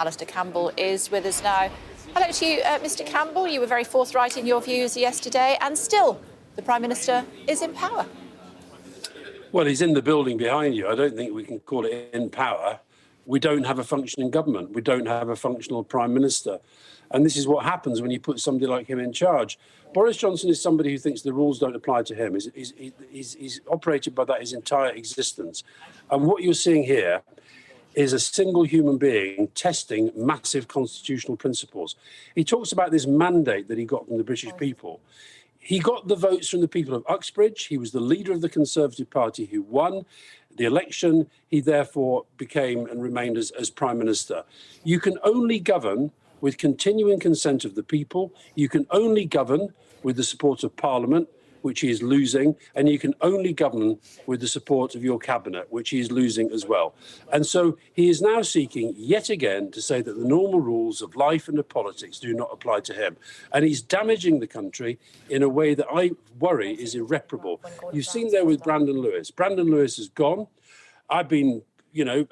Alastair Campbell is with us now. Hello to you, Mr. Campbell. You were very forthright in your views yesterday, and still the Prime Minister is in power. Well, he's in the building behind you. I don't think we can call it in power. We don't have a functioning government. We don't have a functional Prime Minister. And this is what happens when you put somebody like him in charge. Boris Johnson is somebody who thinks the rules don't apply to him. He's operated by that his entire existence. And what you're seeing here is a single human being testing massive constitutional principles. He talks about this mandate that he got from the British people. He got the votes from the people of Uxbridge. He was the leader of the Conservative Party who won the election. He therefore became and remained as Prime Minister. You can only govern with continuing consent of the people. You can only govern with the support of Parliament, which he is losing, and you can only govern with the support of your cabinet, which he is losing as well. And so he is now seeking yet again to say that the normal rules of life and of politics do not apply to him. And he's damaging the country in a way that I worry is irreparable. You've seen there with Brandon Lewis. Brandon Lewis has gone. I've been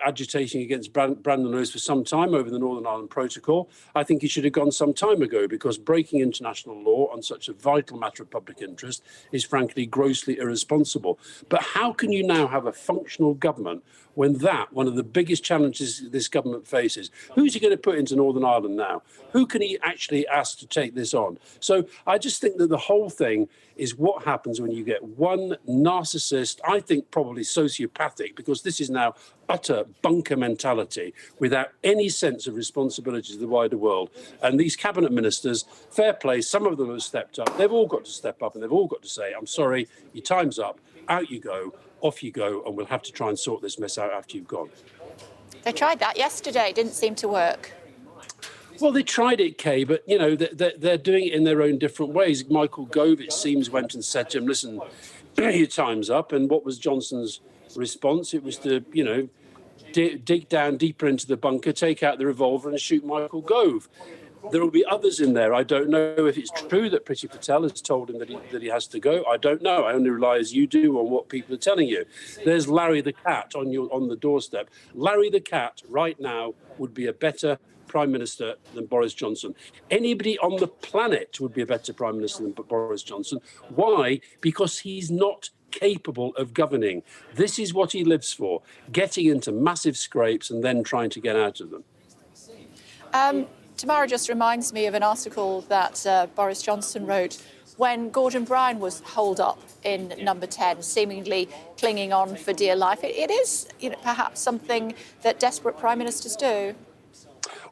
agitating against Brandon Lewis for some time over the Northern Ireland Protocol. I think he should have gone some time ago, because breaking international law on such a vital matter of public interest is frankly grossly irresponsible. But how can you now have a functional government when one of the biggest challenges this government faces? Who's he going to put into Northern Ireland now? Who can he actually ask to take this on? So I just think that the whole thing is what happens when you get one narcissist, I think probably sociopathic, because this is now utter bunker mentality without any sense of responsibility to the wider world. And these cabinet ministers, fair play, some of them have stepped up. They've all got to step up, and they've all got to say, I'm sorry, your time's up, out you go, off you go, and we'll have to try and sort this mess out after you've gone. They tried that yesterday, didn't seem to work. Well, they tried it, Kay, but, they're doing it in their own different ways. Michael Gove, it seems, went and said to him, listen, your time's up. And what was Johnson's response? It was to, dig down deeper into the bunker, take out the revolver and shoot Michael Gove. There will be others in there. I don't know if it's true that Priti Patel has told him that he has to go. I don't know. I only rely, as you do, on what people are telling you. There's Larry the Cat on the doorstep. Larry the Cat right now would be a better Prime Minister than Boris Johnson. Anybody on the planet would be a better Prime Minister than Boris Johnson. Why? Because he's not capable of governing. This is what he lives for, getting into massive scrapes and then trying to get out of them. Tamara just reminds me of an article that Boris Johnson wrote when Gordon Brown was holed up in number 10, seemingly clinging on for dear life. It is, perhaps something that desperate prime ministers do.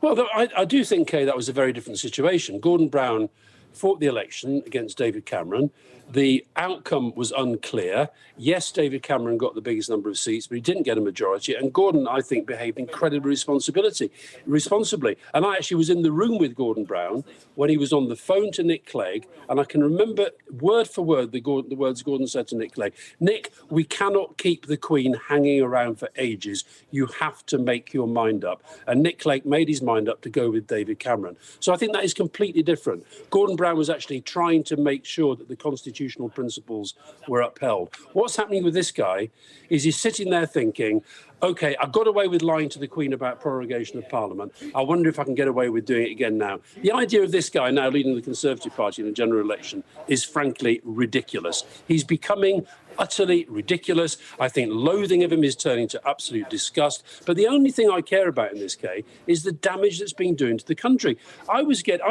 Well, I do think, Kay, that was a very different situation. Gordon Brown fought the election against David Cameron. The outcome was unclear. Yes, David Cameron got the biggest number of seats, but he didn't get a majority. And Gordon, I think, behaved incredibly responsibly. And I actually was in the room with Gordon Brown when he was on the phone to Nick Clegg. And I can remember word for word the words Gordon said to Nick Clegg. Nick, we cannot keep the Queen hanging around for ages. You have to make your mind up. And Nick Clegg made his mind up to go with David Cameron. So I think that is completely different. Gordon Brown was actually trying to make sure that the constitutional principles were upheld. What's happening with this guy is he's sitting there thinking, OK, I got away with lying to the Queen about prorogation of Parliament. I wonder if I can get away with doing it again now. The idea of this guy now leading the Conservative Party in a general election is frankly ridiculous. He's becoming utterly ridiculous. I think loathing of him is turning to absolute disgust. But the only thing I care about in this case is the damage that's being done to the country. I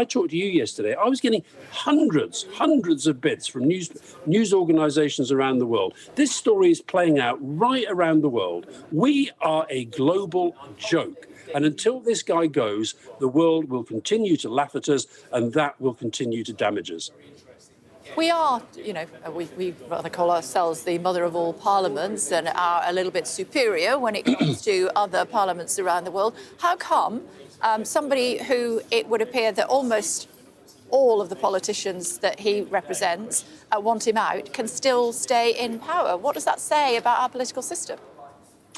talked to you yesterday. I was getting hundreds of bits from news organisations around the world. This story is playing out right around the world. We are a global joke. And until this guy goes, the world will continue to laugh at us, and that will continue to damage us. We are, we rather call ourselves the mother of all parliaments and are a little bit superior when it comes to other parliaments around the world. How come somebody who it would appear that almost all of the politicians that he represents want him out can still stay in power? What does that say about our political system?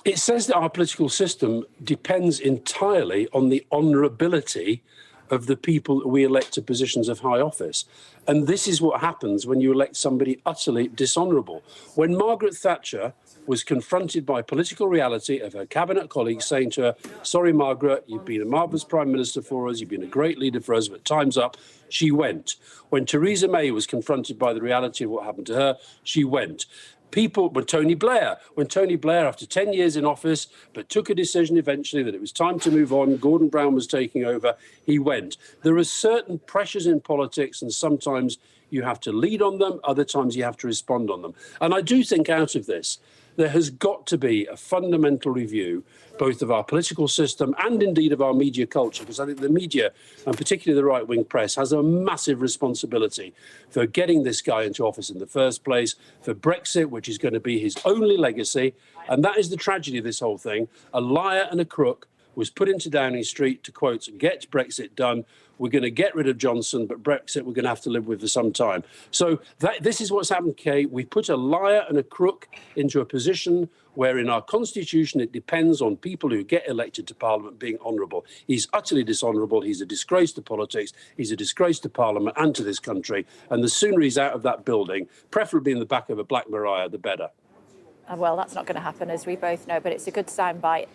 It says that our political system depends entirely on the honourability of the people that we elect to positions of high office. And this is what happens when you elect somebody utterly dishonourable. When Margaret Thatcher was confronted by political reality of her cabinet colleagues saying to her, sorry, Margaret, you've been a marvellous Prime Minister for us, you've been a great leader for us, but time's up, she went. When Theresa May was confronted by the reality of what happened to her, she went. When Tony Blair, after 10 years in office, but took a decision eventually that it was time to move on, Gordon Brown was taking over, he went. There are certain pressures in politics, and sometimes you have to lead on them, other times you have to respond on them. And I do think out of this, there has got to be a fundamental review, both of our political system and indeed of our media culture, because I think the media, and particularly the right-wing press, has a massive responsibility for getting this guy into office in the first place, for Brexit, which is going to be his only legacy. And that is the tragedy of this whole thing. A liar and a crook was put into Downing Street to, quote, get Brexit done. We're going to get rid of Johnson, but Brexit we're going to have to live with for some time. So this is what's happened, Kay. We put a liar and a crook into a position where in our constitution it depends on people who get elected to Parliament being honourable. He's utterly dishonourable. He's a disgrace to politics. He's a disgrace to Parliament and to this country. And the sooner he's out of that building, preferably in the back of a Black Maria, the better. Well, that's not going to happen, as we both know, but it's a good soundbite.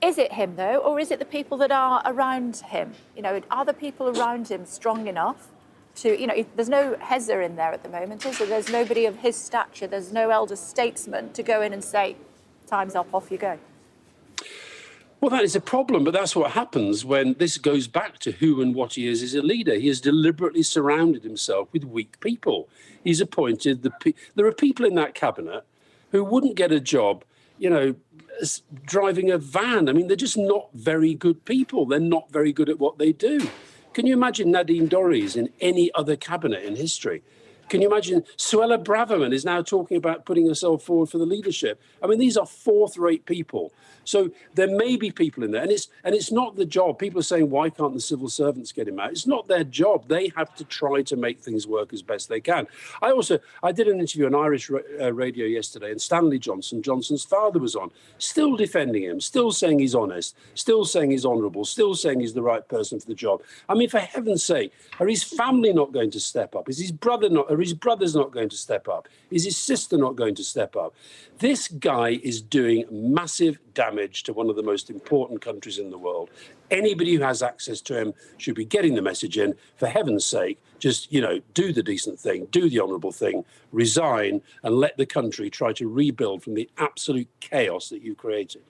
Is it him, though, or is it the people that are around him? You know, are the people around him strong enough to, you know, there's no Hezza in there at the moment, is there? There's nobody of his stature. There's no elder statesman to go in and say, time's up, off you go. Well, that is a problem, but that's what happens when this goes back to who and what he is as a leader. He has deliberately surrounded himself with weak people. He's appointed there are people in that cabinet who wouldn't get a job, you know, driving a van. I mean, they're just not very good people. They're not very good at what they do. Can you imagine Nadine Dorries in any other cabinet in history? Can you imagine Suella Braverman is now talking about putting herself forward for the leadership? I mean, these are fourth-rate people. So there may be people in there, and it's not the job. People are saying, why can't the civil servants get him out? It's not their job. They have to try to make things work as best they can. I did an interview on Irish radio yesterday, and Stanley Johnson, Johnson's father, was on, still defending him, still saying he's honest, still saying he's honourable, still saying he's the right person for the job. I mean, for heaven's sake, are his family not going to step up? Is his brother not? Are his brothers not going to step up? Is his sister not going to step up? This guy is doing massive damage to one of the most important countries in the world. Anybody who has access to him should be getting the message in. For heaven's sake, just, you know, do the decent thing, do the honourable thing, resign, and let the country try to rebuild from the absolute chaos that you've created.